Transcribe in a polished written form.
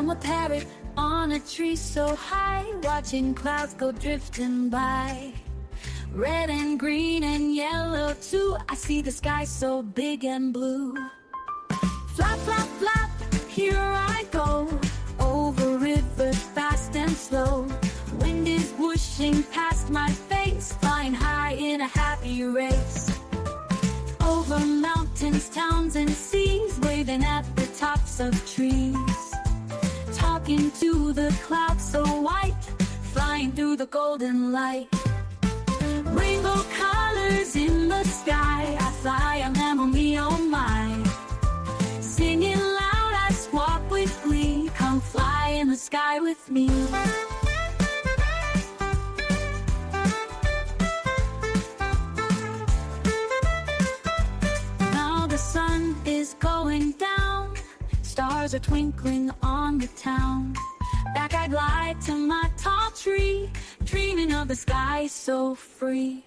I'm a parrot on a tree so high, watching clouds go drifting by. Red and green and yellow too, I see the sky so big and blue. Flap, flap, flap, here I go, over rivers fast and slow. Wind is whooshing past my face, flying high in a happy race. Over mountains, towns and seas, waving at the tops of trees. Talking to the clouds so white, flying through the golden light. Rainbow colors in the sky, I fly a mammal, oh my. Singing loud, I squawk with glee, come fly in the sky with me. Now the sun is going down, stars are twinkling on the town. Back I glide to my tall tree, dreaming of the sky so free.